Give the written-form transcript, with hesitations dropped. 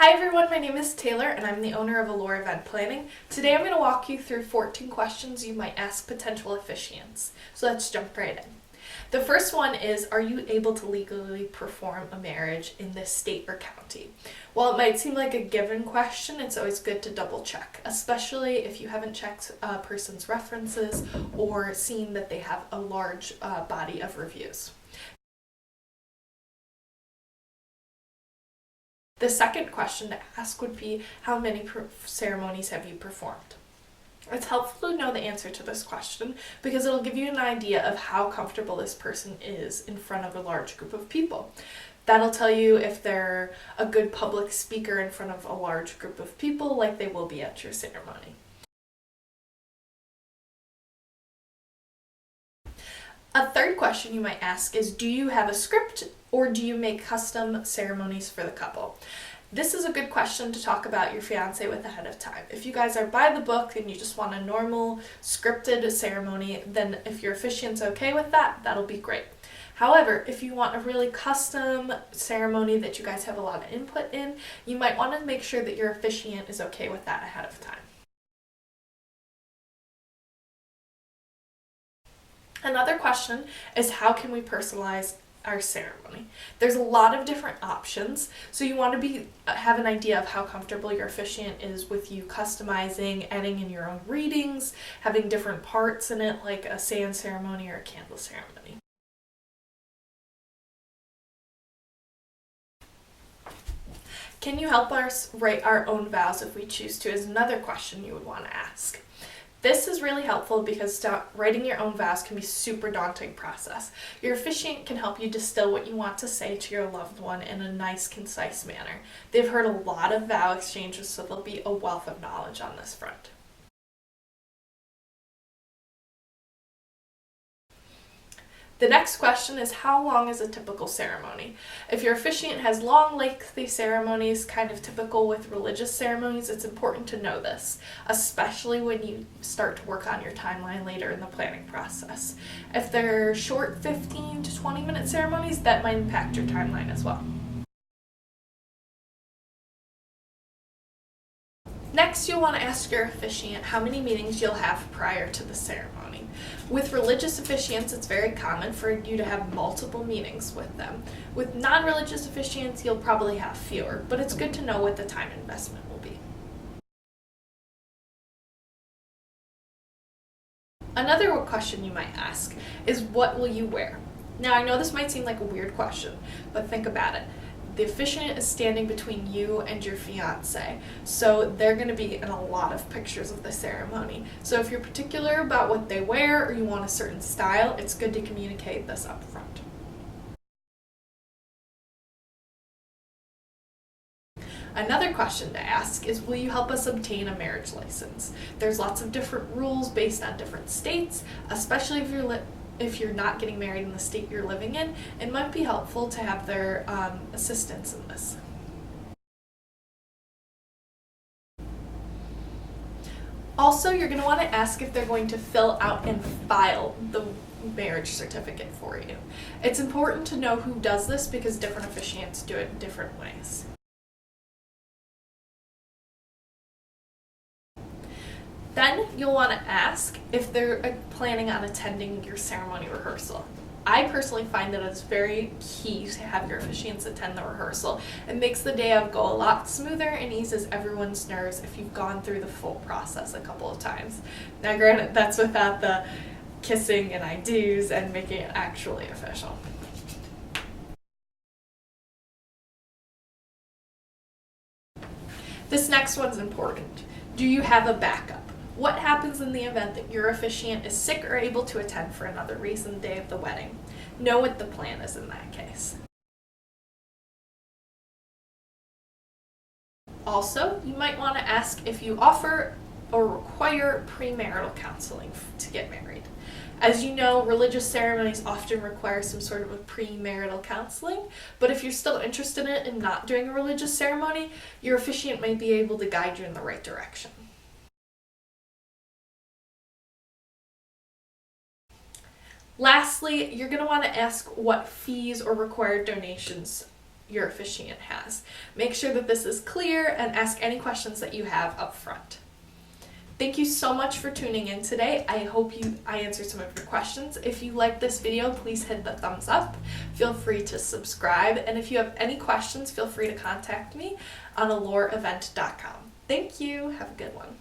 Hi everyone, my name is Taylor and I'm the owner of Elor Event Planning. Today I'm going to walk you through 14 questions you might ask potential officiants. So let's jump right in. The first one is, are you able to legally perform a marriage in this state or county? While it might seem like a given question, it's always good to double check, especially if you haven't checked a person's references or seen that they have a large body of reviews. The second question to ask would be, how many ceremonies have you performed? It's helpful to know the answer to this question because it'll give you an idea of how comfortable this person is in front of a large group of people. That'll tell you if they're a good public speaker in front of a large group of people, like they will be at your ceremony. A third question you might ask is, do you have a script or do you make custom ceremonies for the couple? This is a good question to talk about your fiance with ahead of time. If you guys are by the book and you just want a normal scripted ceremony, then if your officiant's okay with that, that'll be great. However, if you want a really custom ceremony that you guys have a lot of input in, you might want to make sure that your officiant is okay with that ahead of time. Another question is, how can we personalize our ceremony? There's a lot of different options, so you want to have an idea of how comfortable your officiant is with you customizing, adding in your own readings, having different parts in it, like a sand ceremony or a candle ceremony. Can you help us write our own vows if we choose to, is another question you would want to ask. This is really helpful because writing your own vows can be a super daunting process. Your officiant can help you distill what you want to say to your loved one in a nice, concise manner. They've heard a lot of vow exchanges, so there'll be a wealth of knowledge on this front. The next question is, how long is a typical ceremony? If your officiant has long, lengthy ceremonies, kind of typical with religious ceremonies, it's important to know this, especially when you start to work on your timeline later in the planning process. If they're short 15 to 20-minute ceremonies, that might impact your timeline as well. Next, you'll want to ask your officiant how many meetings you'll have prior to the ceremony. With religious officiants, it's very common for you to have multiple meetings with them. With non-religious officiants, you'll probably have fewer, but it's good to know what the time investment will be. Another question you might ask is, what will you wear? Now, I know this might seem like a weird question, but think about it. The officiant is standing between you and your fiance, so they're going to be in a lot of pictures of the ceremony. So if you're particular about what they wear or you want a certain style, it's good to communicate this up front. Another question to ask is, will you help us obtain a marriage license? There's lots of different rules based on different states, especially if you're not getting married in the state you're living in. It might be helpful to have their assistance in this. Also, you're going to want to ask if they're going to fill out and file the marriage certificate for you. It's important to know who does this because different officiants do it in different ways. Then you'll want to ask if they're planning on attending your ceremony rehearsal. I personally find that it's very key to have your officiants attend the rehearsal. It makes the day of go a lot smoother and eases everyone's nerves if you've gone through the full process a couple of times. Now granted, that's without the kissing and I do's and making it actually official. This next one's important. Do you have a backup? What happens in the event that your officiant is sick or able to attend for another reason the day of the wedding? Know what the plan is in that case. Also, you might want to ask if you offer or require premarital counseling to get married. As you know, religious ceremonies often require some sort of a premarital counseling, but if you're still interested in it and not doing a religious ceremony, your officiant may be able to guide you in the right direction. Lastly, you're going to want to ask what fees or required donations your officiant has. Make sure that this is clear and ask any questions that you have up front. Thank you so much for tuning in today. I hope I answered some of your questions. If you like this video, please hit the thumbs up. Feel free to subscribe. And if you have any questions, feel free to contact me on elorevent.com. Thank you. Have a good one.